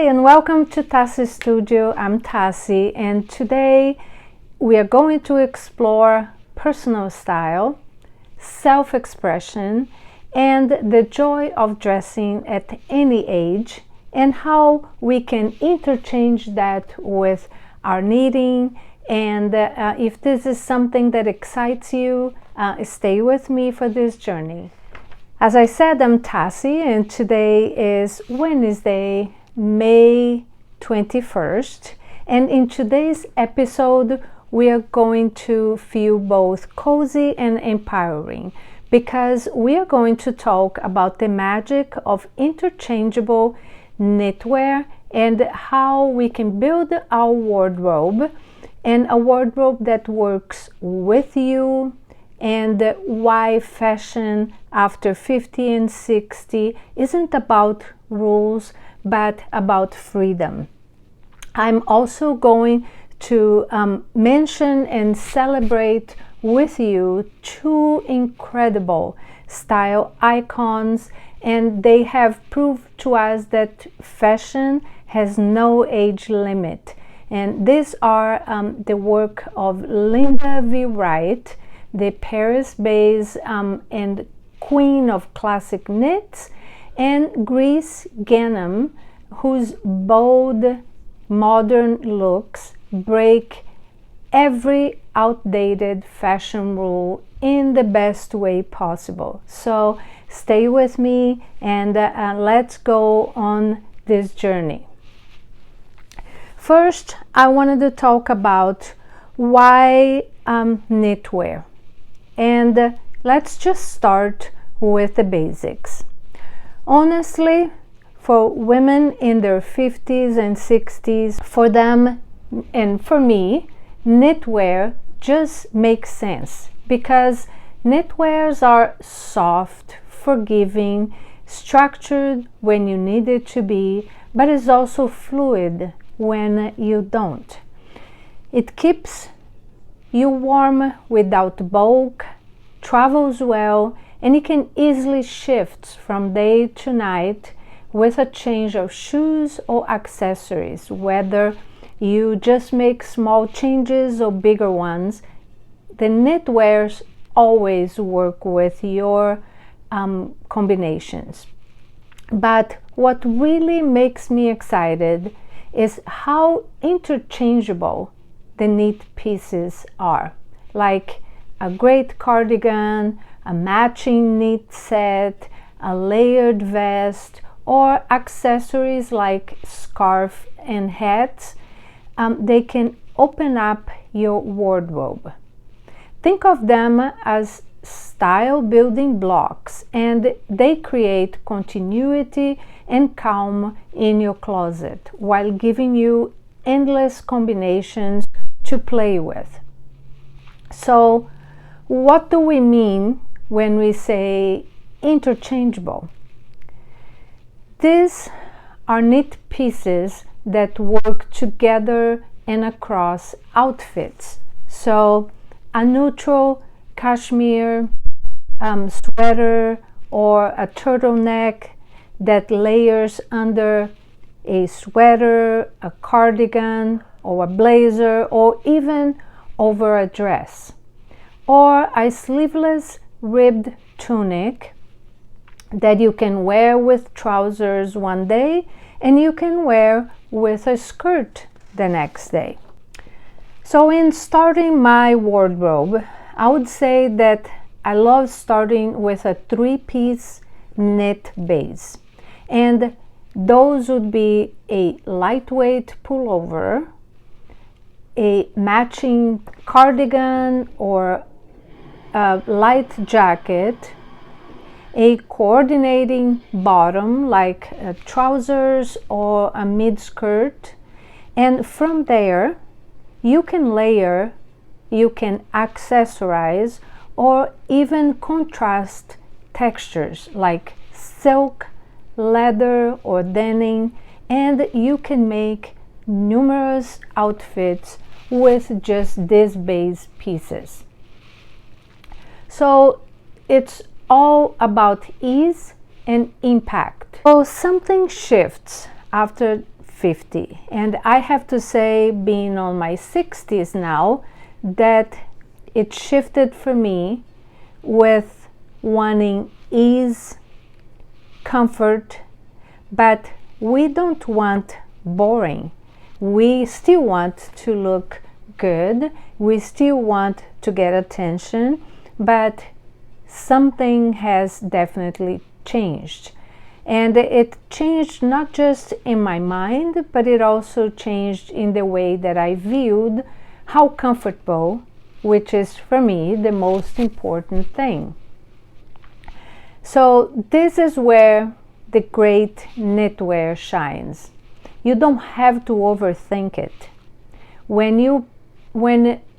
and welcome to TaciStudio. I'm Taci, and today we are going to explore personal style, self-expression, and the joy of dressing at any age, and how we can interchange that with our knitting. And if this is something that excites you, stay with me for this journey. As I said, I'm Taci, and today is Wednesday, May 21st, and in today's episode we are going to feel both cozy and empowering because we are going to talk about the magic of interchangeable knitwear and how we can build our wardrobe, and a wardrobe that works with you, and why fashion after 50 and 60 isn't about rules but about freedom. I'm also going to mention and celebrate with you two incredible style icons, and they have proved to us that fashion has no age limit. And these are the work of Linda V.Wright, the Paris-based and queen of classic knits, and Grece Ghanem, whose bold modern looks break every outdated fashion rule in the best way possible. So stay with me and let's go on this journey. First, I wanted to talk about why knitwear, and let's just start with the basics. Honestly, for women in their 50s and 60s, for them and for me, knitwear just makes sense because knitwears are soft, forgiving, structured when you need it to be, but is also fluid when you don't. It keeps you warm without bulk, travels well, and it can easily shift from day to night with a change of shoes or accessories. Whether you just make small changes or bigger ones, the knitwears always work with your combinations. But what really makes me excited is how interchangeable the knit pieces are. Like a great cardigan, a matching knit set, a layered vest, or accessories like scarf and hats, they can open up your wardrobe. Think of them as style building blocks, and they create continuity and calm in your closet while giving you endless combinations to play with. So what do we mean when we say interchangeable? These are knit pieces that work together and across outfits. So a neutral cashmere sweater or a turtleneck that layers under a sweater, a cardigan, or a blazer, or even over a dress. Or a sleeveless ribbed tunic that you can wear with trousers one day and you can wear with a skirt the next day. So in starting my wardrobe, I would say that I love starting with a three-piece knit base, and those would be a lightweight pullover, a matching cardigan or a light jacket, a coordinating bottom like trousers or a mid-skirt, and from there you can layer, you can accessorize, or even contrast textures like silk, leather, or denim, and you can make numerous outfits with just these base pieces. So it's all about ease and impact. So something shifts after 50. And I have to say, being on my 60s now, that it shifted for me with wanting ease, comfort, but we don't want boring. We still want to look good, we still want to get attention, but something has definitely changed. And it changed not just in my mind, but it also changed in the way that I viewed how comfortable, which is for me the most important thing. So this is where the great knitwear shines. You don't have to overthink it. When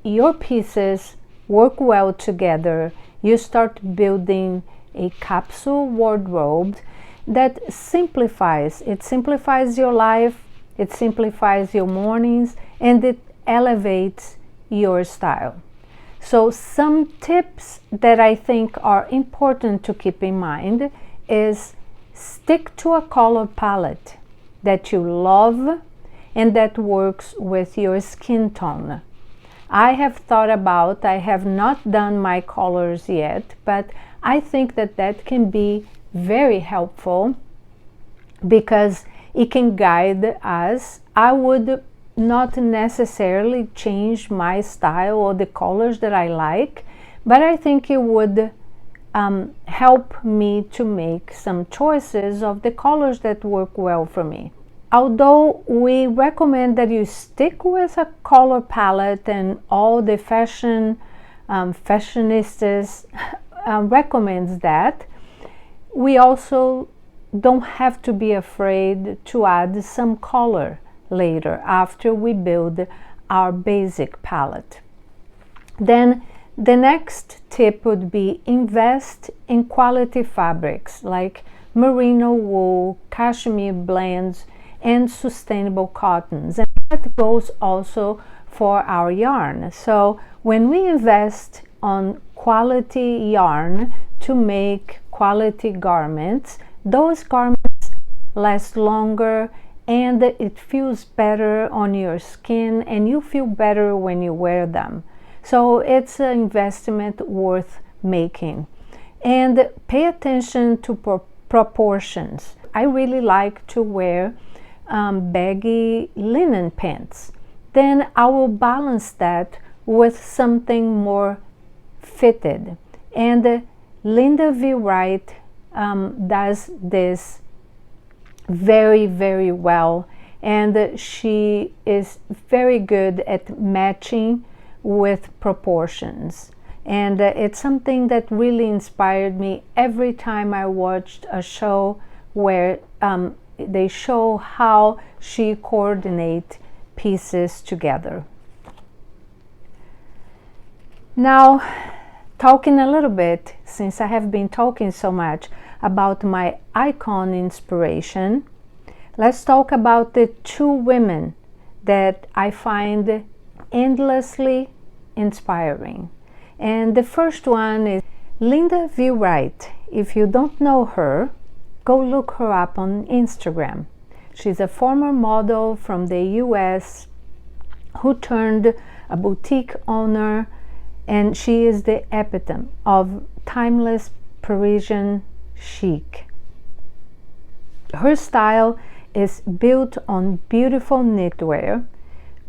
your pieces work well together, you start building a capsule wardrobe that simplifies. It simplifies your life, it simplifies your mornings, and it elevates your style. So some tips that I think are important to keep in mind is stick to a color palette that you love and that works with your skin tone. I have not done my colors yet, but I think that can be very helpful because it can guide us. I would not necessarily change my style or the colors that I like, but I think it would help me to make some choices of the colors that work well for me. Although we recommend that you stick with a color palette, and all the fashionistas recommends that, we also don't have to be afraid to add some color later after we build our basic palette. Then the next tip would be invest in quality fabrics like merino wool, cashmere blends, and sustainable cottons. And that goes also for our yarn. So when we invest on quality yarn to make quality garments, those garments last longer and it feels better on your skin, and you feel better when you wear them. So it's an investment worth making. And pay attention to proportions. I really like to wear baggy linen pants. Then I will balance that with something more fitted. And Linda V.Wright does this very, very well, and she is very good at matching with proportions. And it's something that really inspired me every time I watched a show where they show how she coordinates pieces together. Now, talking a little bit, since I have been talking so much about my icon inspiration, let's talk about the two women that I find endlessly inspiring. And the first one is Linda V.Wright. If you don't know her, go look her up on Instagram. She's a former model from the US who turned a boutique owner, and she is the epitome of timeless Parisian chic. Her style is built on beautiful knitwear,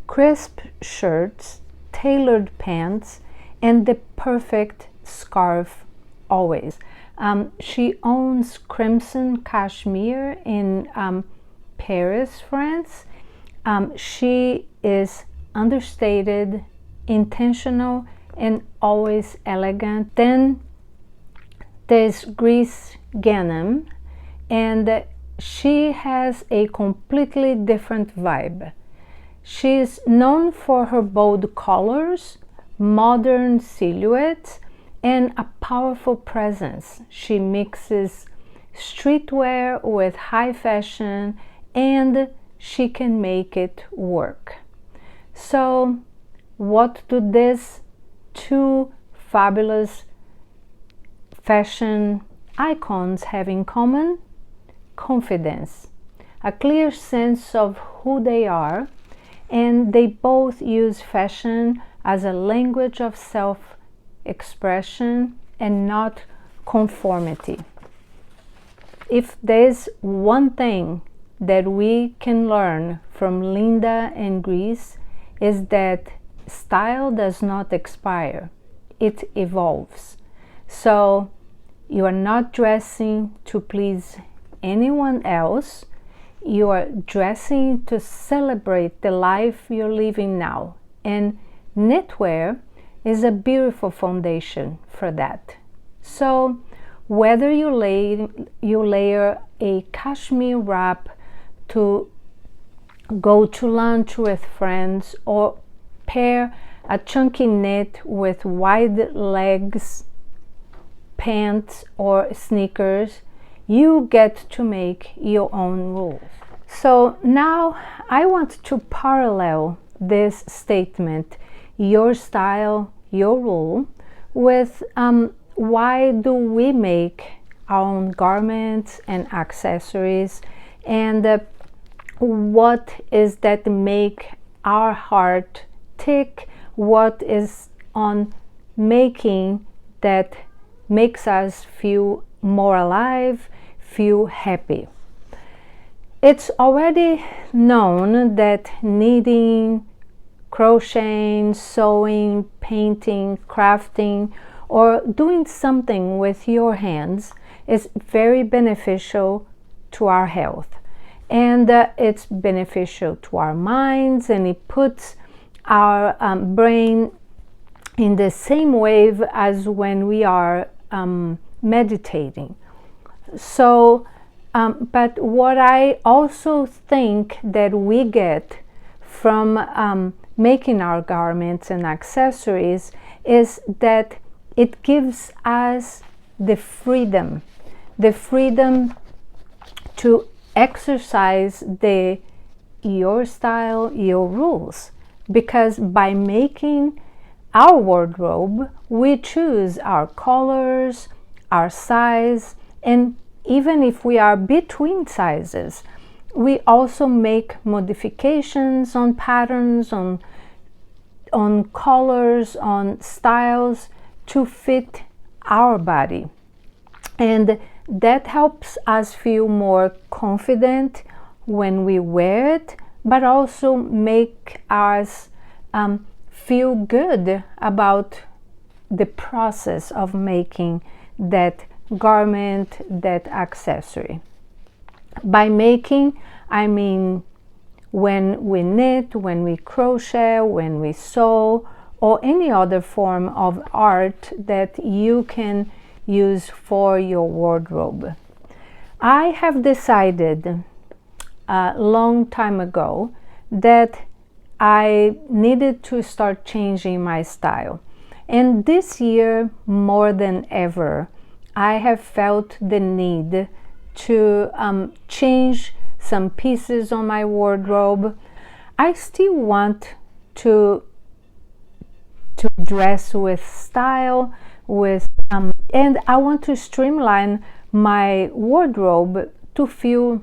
crisp shirts, tailored pants, and the perfect scarf always. She owns Crimson Cashmere in Paris, France. She is understated, intentional, and always elegant. Then there's Grece Ghanem, and she has a completely different vibe. She is known for her bold colors, modern silhouettes, and a powerful presence. She mixes streetwear with high fashion, and she can make it work. So what do these two fabulous fashion icons have in common? Confidence. a clear sense of who they are, and they both use fashion as a language of self-expression and not conformity. If there's one thing that we can learn from Linda and Grece, is that style does not expire, it evolves. So you are not dressing to please anyone else, you are dressing to celebrate the life you're living now. And knitwear is a beautiful foundation for that. So whether you layer a cashmere wrap to go to lunch with friends, or pair a chunky knit with wide legs pants or sneakers, you get to make your own rules. So now I want to parallel this statement, your style, your rule, with why do we make our own garments and accessories, and what is that make our heart tick, what is on making that makes us feel more alive, feel happy. It's already known that knitting, crocheting, sewing, painting, crafting, or doing something with your hands is very beneficial to our health, and it's beneficial to our minds, and it puts our brain in the same wave as when we are meditating. So but what I also think that we get from making our garments and accessories is that it gives us the freedom to exercise your style, your rules, because by making our wardrobe, we choose our colors, our size, and even if we are between sizes, we also make modifications on patterns, on colors, on styles to fit our body. And that helps us feel more confident when we wear it, but also make us feel good about the process of making that garment, that accessory. By making, I mean when we knit, when we crochet, when we sew, or any other form of art that you can use for your wardrobe. I have decided a long time ago that I needed to start changing my style. And this year, more than ever, I have felt the need to change some pieces on my wardrobe. I still want to dress with style, and I want to streamline my wardrobe to feel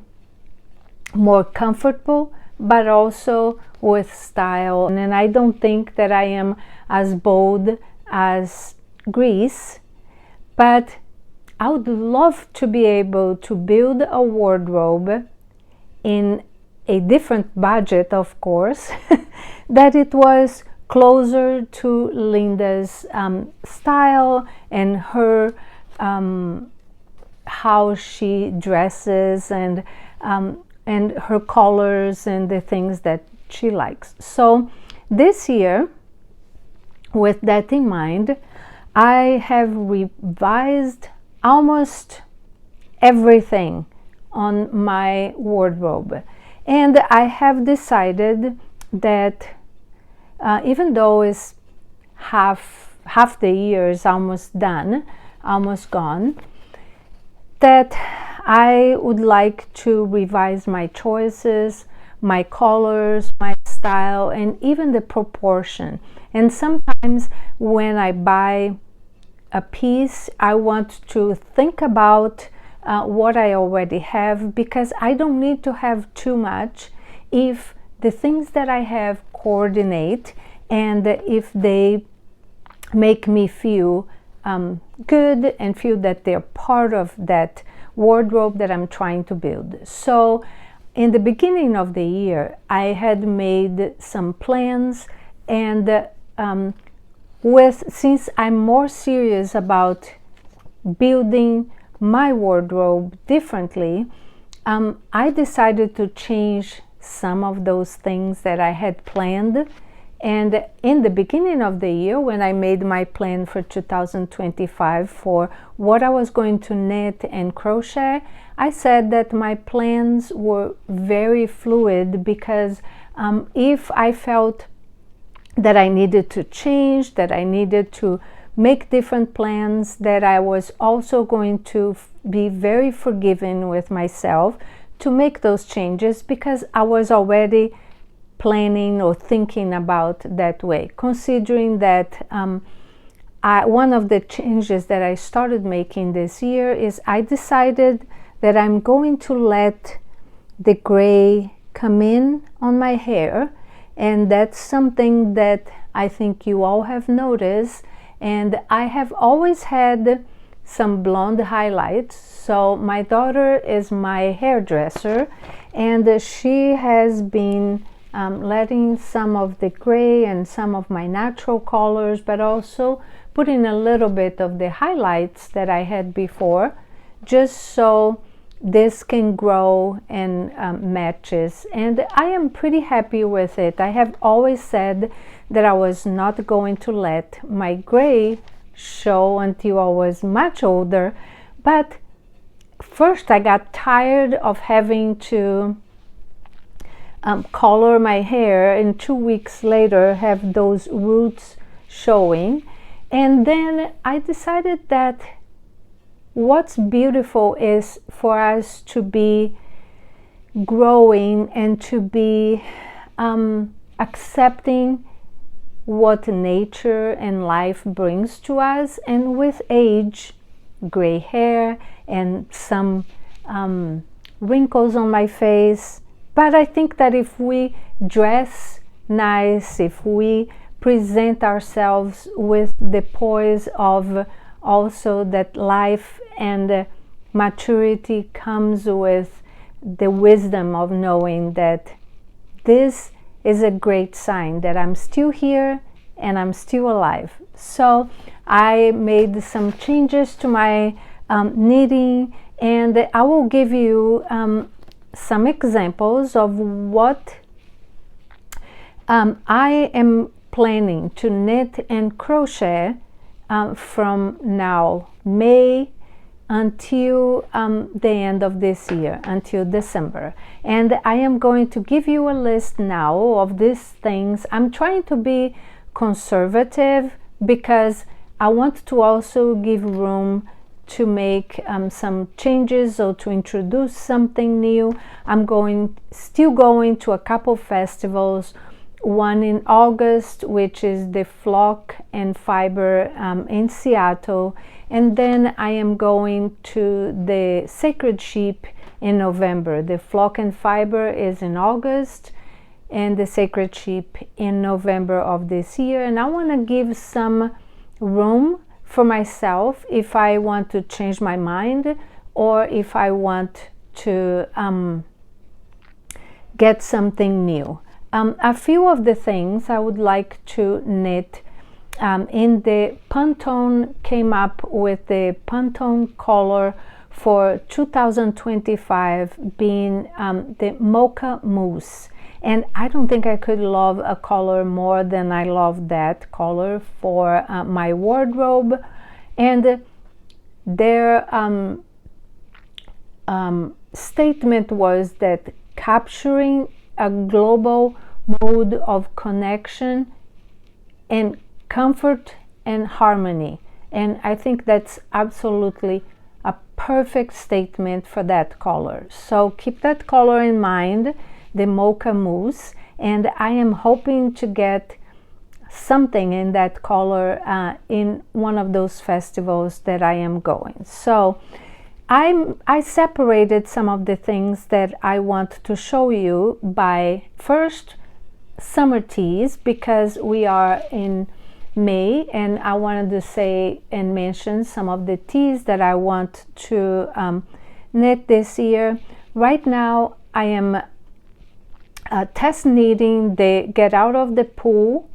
more comfortable, but also with style. And I don't think that I am as bold as Grece, but I would love to be able to build a wardrobe in a different budget, of course, that it was closer to Linda's style and her how she dresses, and her colors and the things that she likes. So this year, with that in mind, I have revised almost everything on my wardrobe, and I have decided that even though it's half the year is almost done, almost gone, that I would like to revise my choices, my colors, my style, and even the proportion. And sometimes when I buy a piece, I want to think about what I already have, because I don't need to have too much if the things that I have coordinate and if they make me feel good and feel that they're part of that wardrobe that I'm trying to build. So in the beginning of the year, I had made some plans, and since I'm more serious about building my wardrobe differently, I decided to change some of those things that I had planned. And in the beginning of the year, when I made my plan for 2025 for what I was going to knit and crochet, I said that my plans were very fluid, because if I felt that I needed to change, that I needed to make different plans, that I was also going to be very forgiving with myself to make those changes, because I was already planning or thinking about that way, considering that one of the changes that I started making this year is I decided that I'm going to let the gray come in on my hair, and that's something that I think you all have noticed. And I have always had some blonde highlights, so my daughter is my hairdresser, and she has been letting some of the gray and some of my natural colors, but also putting a little bit of the highlights that I had before, just so this can grow and matches. And I am pretty happy with it. I have always said that I was not going to let my gray show until I was much older, but first I got tired of having to color my hair, and 2 weeks later have those roots showing. And then I decided that what's beautiful is for us to be growing and to be accepting what nature and life brings to us. And with age, gray hair and some wrinkles on my face. But I think that if we dress nice, if we present ourselves with the poise of also that life and maturity comes with the wisdom of knowing that this is a great sign that I'm still here and I'm still alive. So I made some changes to my knitting, and I will give you some examples of what I am planning to knit and crochet from now, May, until the end of this year, until December. And I am going to give you a list now of these things. I'm trying to be conservative because I want to also give room to make some changes or to introduce something new. I'm still going to a couple festivals, one in August, which is the Flock and Fiber in Seattle, and then I am going to the Sacred Sheep in November. The Flock and Fiber is in August and the Sacred Sheep in November of this year, and I want to give some room for myself if I want to change my mind or if I want to get something new. A few of the things I would like to knit in the Pantone, came up with the Pantone color for 2025 being the Mocha Mousse. And I don't think I could love a color more than I love that color for my wardrobe. And their statement was that capturing a global mood of connection and comfort and harmony. And I think that's absolutely a perfect statement for that color. So keep that color in mind, the Mocha Mousse, and I am hoping to get something in that color in one of those festivals that I am going. So I separated some of the things that I want to show you by first summer tees, because we are in May and I wanted to say and mention some of the tees that I want to knit this year. Right now I am test knitting the Get Out of the Pool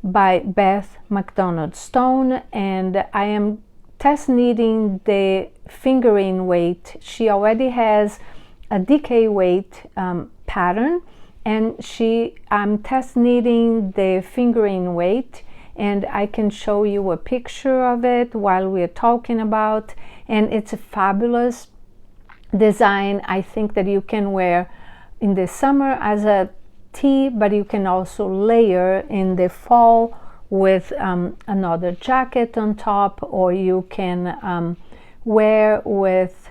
by Beth McDonald Stone, and I am test knitting the fingering weight. She already has a DK weight pattern, and I'm test knitting the fingering weight, and I can show you a picture of it while we're talking about. And it's a fabulous design. I think that you can wear in the summer as a tee, but you can also layer in the fall with another jacket on top, or you can wear with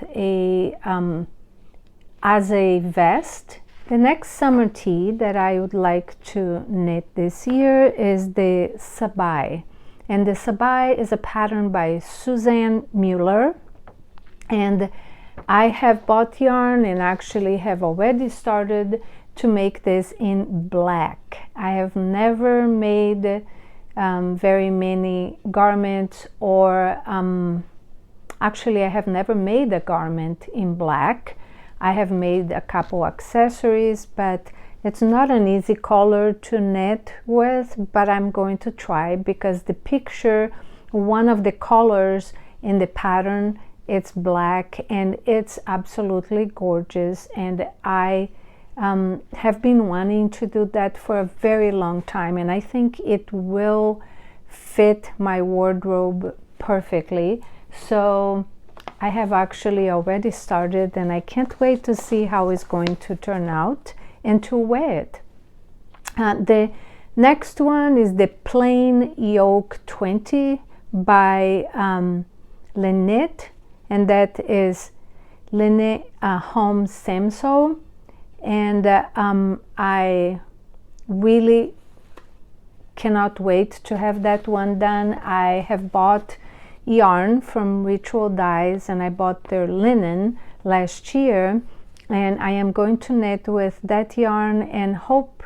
as a vest. The next summer tee that I would like to knit this year is the Sabai, and the Sabai is a pattern by Suzanne Mueller, and I have bought yarn and actually have already started to make this in black. I have never made very many garments, or actually I have never made a garment in black. I have made a couple accessories, but it's not an easy color to knit with, but I'm going to try, because the picture, one of the colors in the pattern, it's black and it's absolutely gorgeous, and I have been wanting to do that for a very long time, and I think it will fit my wardrobe perfectly. So I have actually already started, and I can't wait to see how it's going to turn out and to wear it. The next one is the Plain Yoke 20 by Lynette, and that is Lynette Holmes Samso. And I really cannot wait to have that one done. I have bought yarn from Ritual Dyes, and I bought their linen last year, and I am going to knit with that yarn and hope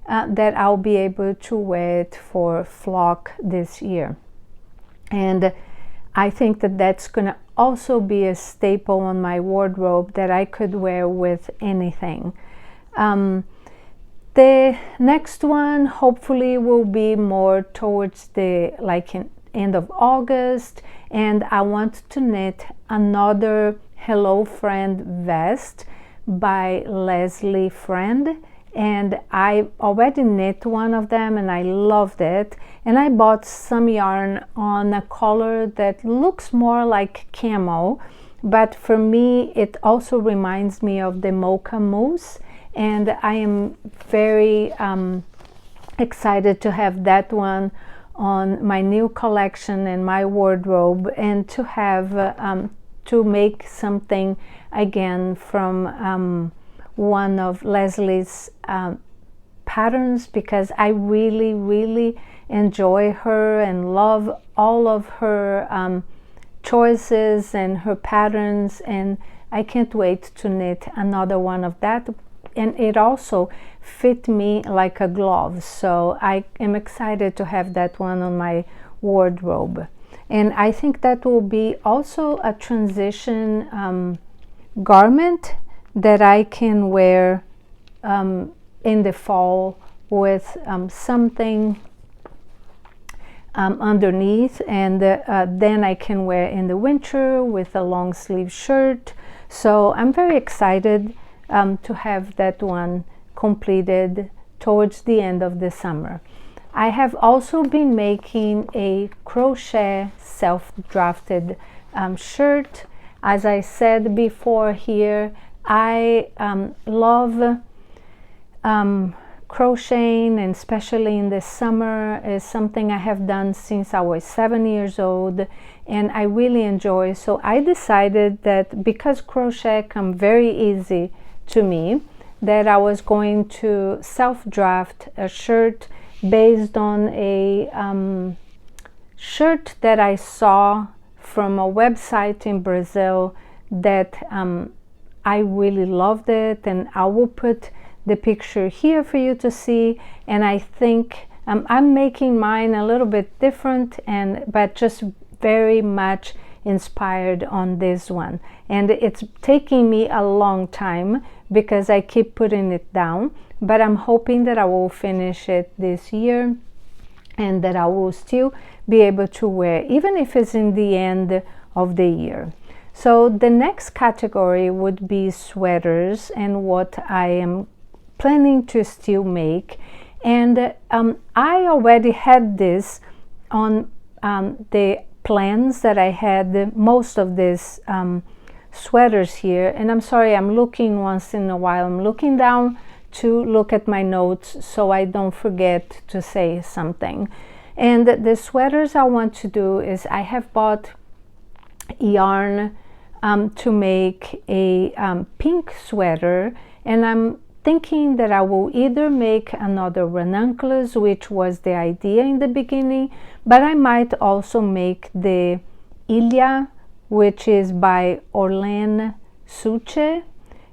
that I'll be able to wear it for flock this year. And I think that that's going to also be a staple on my wardrobe that I could wear with anything. The next one hopefully will be more towards the end of August, and I want to knit another Hello Friend vest by Leslie Friend, and I already knit one of them and I loved it, and I bought some yarn on a color that looks more like camel, but for me it also reminds me of the Mocha Mousse, and I am very excited to have that one on my new collection and my wardrobe, and to have to make something again from one of Leslie's patterns, because I really enjoy her and love all of her choices and her patterns, and I can't wait to knit another one of that. And it also fit me like a glove, so I am excited to have that one on my wardrobe. And I think that will be also a transition garment that I can wear in the fall with something underneath, and then I can wear in the winter with a long sleeve shirt. So I'm very excited to have that one completed towards the end of the summer. I have also been making a crochet self-drafted shirt. As I said before here, I love crocheting, and especially in the summer is something I have done since I was 7 years old, and I really enjoy. So I decided that because crochet comes very easy to me, that I was going to self-draft a shirt based on a shirt that I saw from a website in Brazil that I really loved it, and I will put the picture here for you to see. And I think I'm making mine a little bit different, but just very much inspired on this one. And it's taking me a long time because I keep putting it down, but I'm hoping that I will finish it this year and that I will still be able to wear, even if it's in the end of the year. So the next category would be sweaters, and what I am planning to still make. And I already had this on the plans that I had most of these sweaters here. And I'm sorry, I'm looking once in a while. I'm looking down to look at my notes so I don't forget to say something. And the sweaters I want to do is I have bought yarn to make a pink sweater, and I'm thinking that I will either make another ranunculus, which was the idea in the beginning, but I might also make the Ilha, which is by Orlane Suche,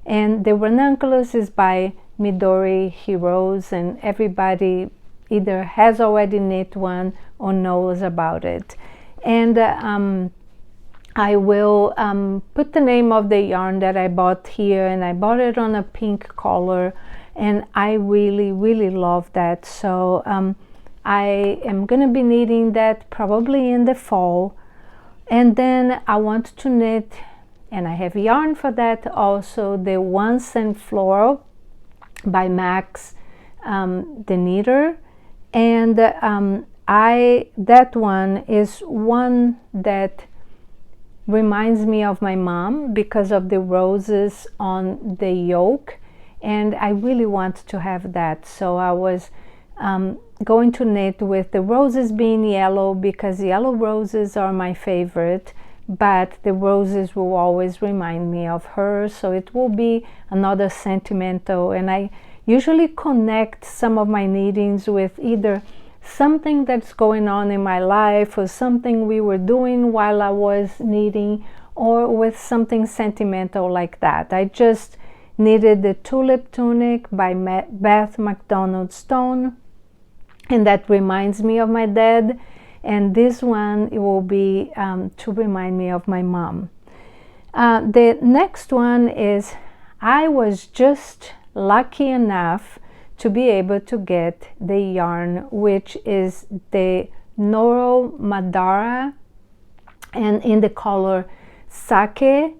and the ranunculus is by Midori Heroes, and everybody either has already knit one or knows about it. And I will put the name of the yarn that I bought here, and I bought it on a pink color, and I really, really love that. So I am going to be knitting that probably in the fall. And then I want to knit, and I have yarn for that also, the Once and Floral by Max the Knitter. And that one is one that reminds me of my mom because of the roses on the yoke, and I really want to have that. So I was going to knit with the roses being yellow because yellow roses are my favorite, but the roses will always remind me of her, so it will be another sentimental. And I usually connect some of my knittings with either something that's going on in my life or something we were doing while I was knitting, or with something sentimental like that. I just knitted the Tulip Tunic by Beth McDonald Stone, and that reminds me of my dad, and this one it will be to remind me of my mom. The next one is, I was just lucky enough to be able to get the yarn, which is the Noro Madara, and in the color Sake,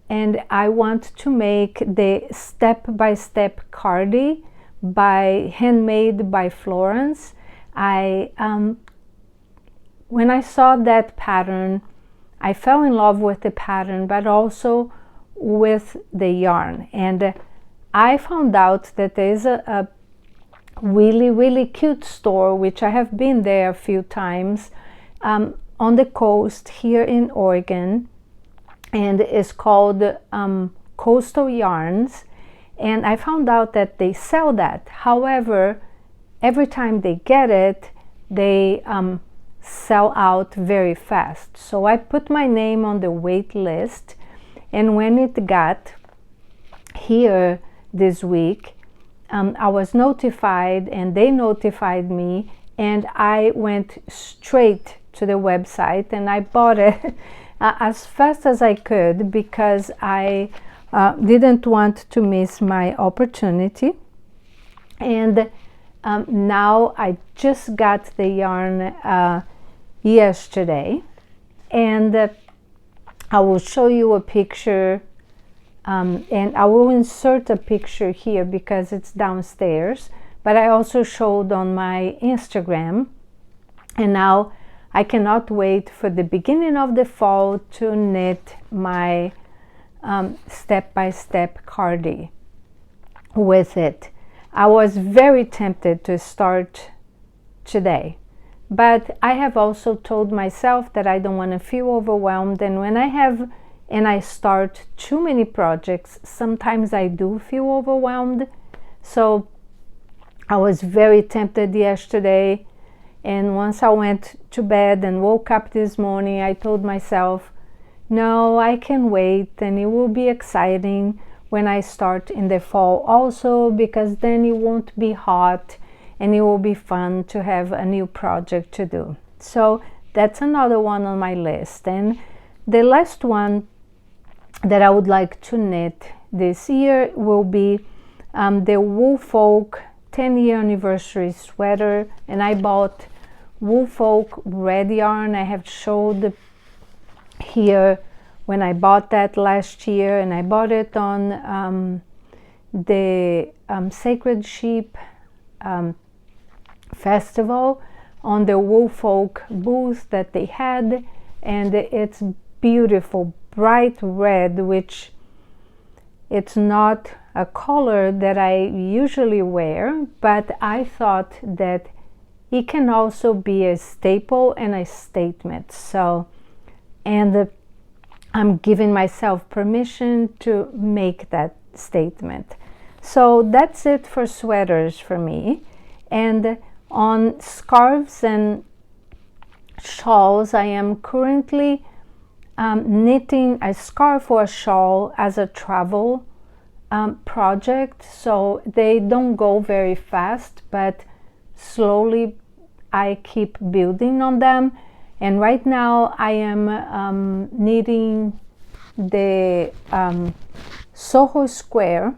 and I want to make the step-by-step cardi by Handmade by Florence. When I saw that pattern, I fell in love with the pattern, but also with the yarn. And I found out that there is a really, really cute store, which I have been there a few times, on the coast here in Oregon, and it's called Coastal Yarns. And I found out that they sell that. However, every time they get it, they sell out very fast. So I put my name on the wait list, and when it got here this week, I was notified, and they notified me, and I went straight to the website and I bought it as fast as I could because I didn't want to miss my opportunity. And now I just got the yarn yesterday, and I will show you a picture. And I will insert a picture here because it's downstairs, but I also showed on my Instagram, and now I cannot wait for the beginning of the fall to knit my step-by-step cardi with it. I was very tempted to start today, but I have also told myself that I don't want to feel overwhelmed, and when I start too many projects, sometimes I do feel overwhelmed. So I was very tempted yesterday, and once I went to bed and woke up this morning, I told myself, No, I can wait, and it will be exciting when I start in the fall also, because then it won't be hot and it will be fun to have a new project to do. So that's another one on my list. And the last one that I would like to knit this year will be the Woolfolk 10-year anniversary sweater. And I bought Woolfolk red yarn. I have showed here when I bought that last year, and I bought it on the Sacred Sheep festival on the Woolfolk booth that they had, and it's beautiful bright red, which it's not a color that I usually wear, but I thought that it can also be a staple and a statement. So, and I'm giving myself permission to make that statement. So that's it for sweaters for me. And on scarves and shawls, I am currently knitting a scarf or a shawl as a travel project. So they don't go very fast, but slowly I keep building on them. And right now I am knitting the Soho Square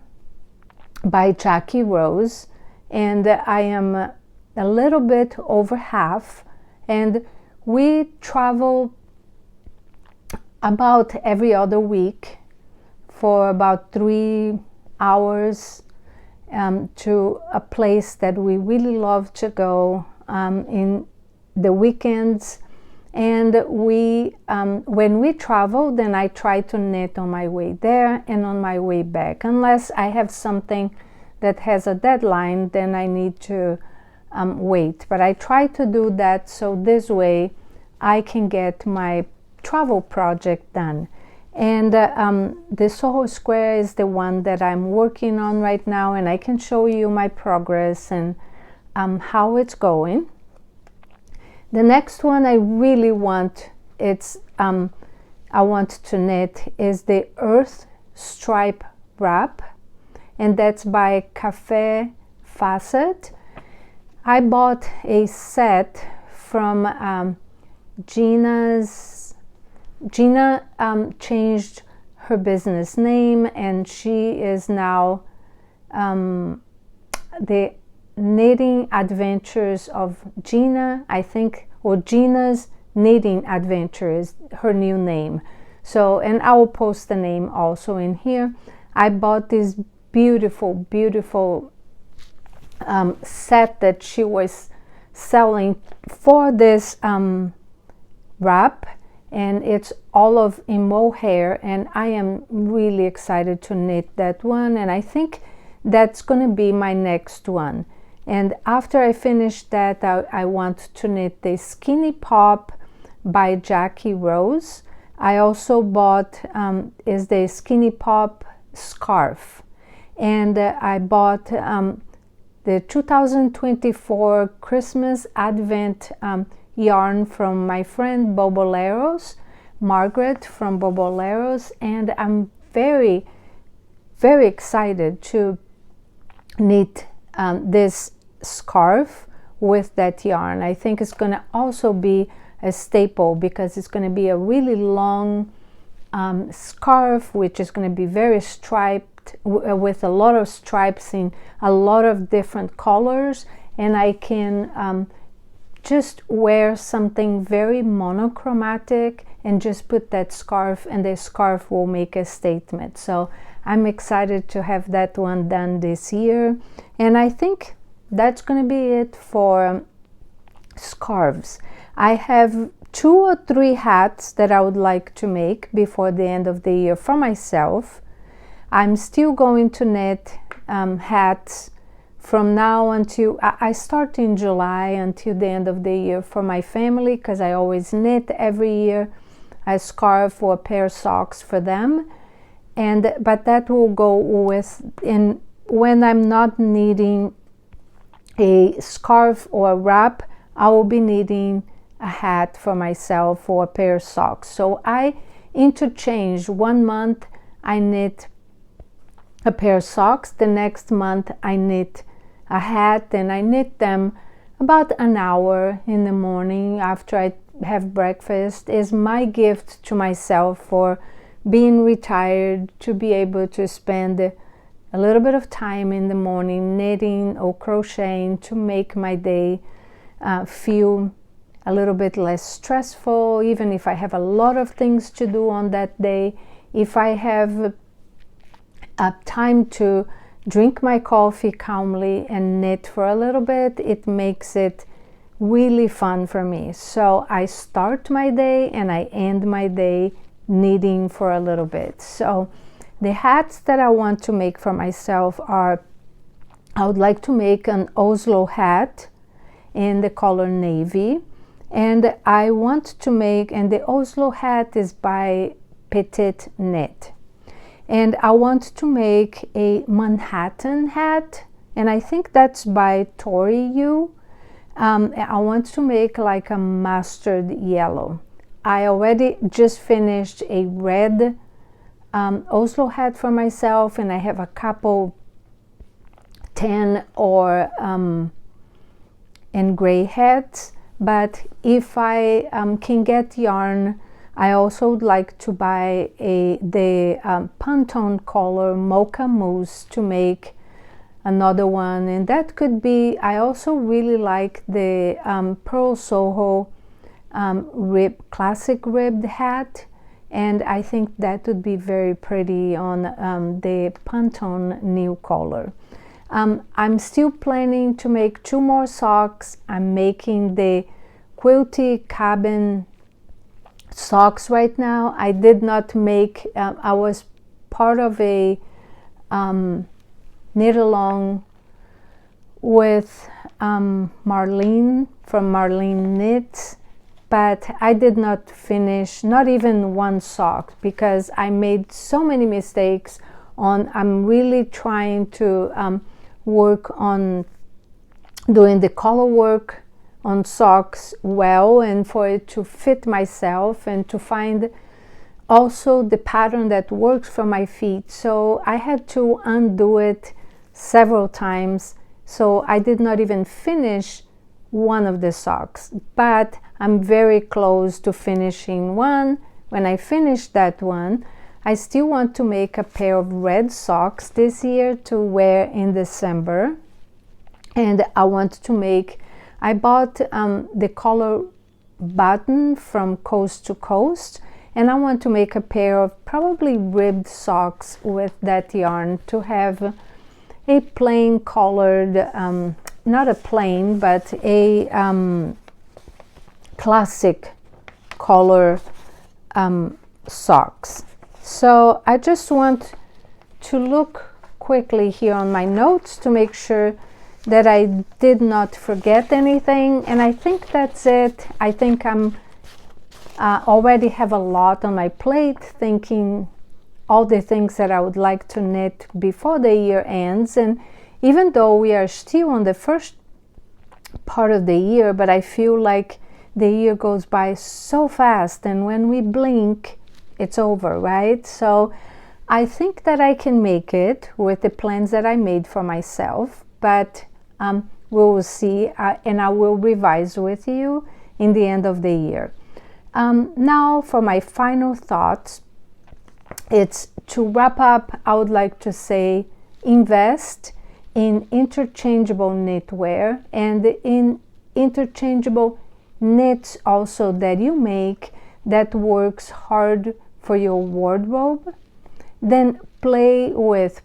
by Jackie Rose, and I am a little bit over half, and we travel about every other week for about 3 hours to a place that we really love to go in the weekends. And we when we travel, then I try to knit on my way there and on my way back, unless I have something that has a deadline, then I need to wait. But I try to do that so this way I can get my travel project done. And the Soho Square is the one that I'm working on right now, and I can show you my progress and how it's going. The next one I really want, I want to knit is the Earth Stripe Wrap, and that's by Cafe Facet. I bought a set from Gina changed her business name, and she is now the Knitting Adventures of Gina, I think, or Gina's Knitting Adventure is her new name. So, and I will post the name also in here. I bought this beautiful set that she was selling for this wrap, and it's all of in mohair, and I am really excited to knit that one, and I think that's going to be my next one. And after I finish that, I want to knit the Skinny Pop by Jackie Rose. I also bought is the Skinny Pop scarf, and I bought the 2024 Christmas Advent yarn from my friend Boboleros, Margaret from Boboleros, and I'm very excited to knit this scarf with that yarn. I think it's going to also be a staple because it's going to be a really long scarf, which is going to be very striped with a lot of stripes in a lot of different colors, and I can just wear something very monochromatic and just put that scarf, and the scarf will make a statement. So I'm excited to have that one done this year, and I think that's going to be it for scarves. I have 2 or 3 hats that I would like to make before the end of the year for myself. I'm still going to knit hats from now until I start in July until the end of the year for my family, because I always knit every year a scarf or a pair of socks for them. And but that will go with when I'm not knitting a scarf or a wrap, I will be knitting a hat for myself or a pair of socks. So I interchange. One month I knit a pair of socks, the next month I knit a hat, and I knit them about an hour in the morning after I have breakfast. Is my gift to myself for being retired, to be able to spend a little bit of time in the morning knitting or crocheting to make my day feel a little bit less stressful. Even if I have a lot of things to do on that day, if I have time to drink my coffee calmly and knit for a little bit, it makes it really fun for me. So I start my day and I end my day knitting for a little bit. So the hats that I want to make for myself are, I would like to make an Oslo hat in the color navy, and I want to make, and the Oslo hat is by Petite Knit, and I want to make a Manhattan hat, and I think that's by Tori Yu. I want to make like a mustard yellow. I already just finished a red Oslo hat for myself, and I have a couple tan or and gray hats. But if I can get yarn, I also would like to buy the Pantone color Mocha Mousse to make another one, and that could be, I also really like the Pearl Soho classic ribbed hat, and I think that would be very pretty on the Pantone new color. I'm still planning to make 2 more socks. I'm making the quilty cabin socks right now. I did not make, I was part of a knit along with Marlene from Marlene Knits, but I did not finish not even one sock because I made so many mistakes on, I'm really trying to work on doing the color work on socks well, and for it to fit myself and to find also the pattern that works for my feet. So I had to undo it several times, so I did not even finish one of the socks, but I'm very close to finishing one. When I finish that one, I still want to make a pair of red socks this year to wear in December, and I want to make, I bought the color button from Coast to Coast, and I want to make a pair of probably ribbed socks with that yarn to have a plain colored, not a plain, but a classic color socks. So I just want to look quickly here on my notes to make sure that I did not forget anything, and I think that's it. I think I'm already have a lot on my plate, thinking all the things that I would like to knit before the year ends. And even though we are still on the first part of the year, but I feel like the year goes by so fast, and when we blink it's over, right? So I think that I can make it with the plans that I made for myself, but we will see, and I will revise with you in the end of the year. Now for my final thoughts, it's to wrap up, I would like to say invest in interchangeable knitwear and in interchangeable knits also that you make that works hard for your wardrobe. Then play with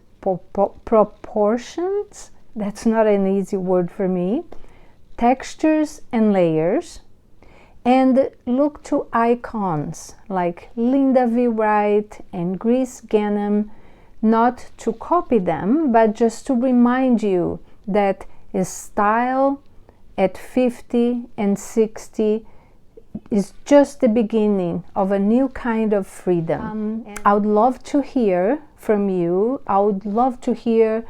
proportions, that's not an easy word for me, textures and layers, and look to icons like Linda V.Wright and Grece Ghanem, not to copy them, but just to remind you that a style at 50 and 60 is just the beginning of a new kind of freedom. I would love to hear from you. I would love to hear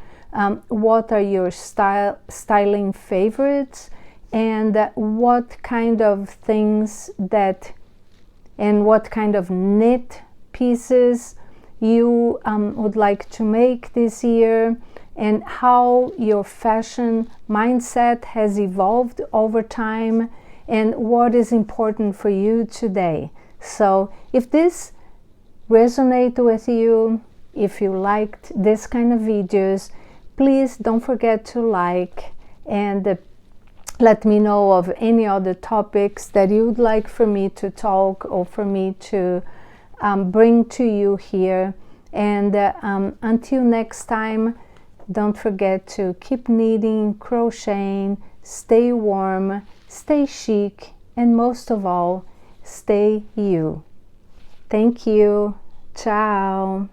what are your styling favorites, and what kind of things that, and what kind of knit pieces you would like to make this year, and how your fashion mindset has evolved over time, and what is important for you today. So if this resonated with you, if you liked this kind of videos, please don't forget to like, and let me know of any other topics that you would like for me to talk or for me to bring to you here. And until next time, don't forget to keep knitting, crocheting, stay warm, stay chic, and most of all, stay you. Thank you. Ciao.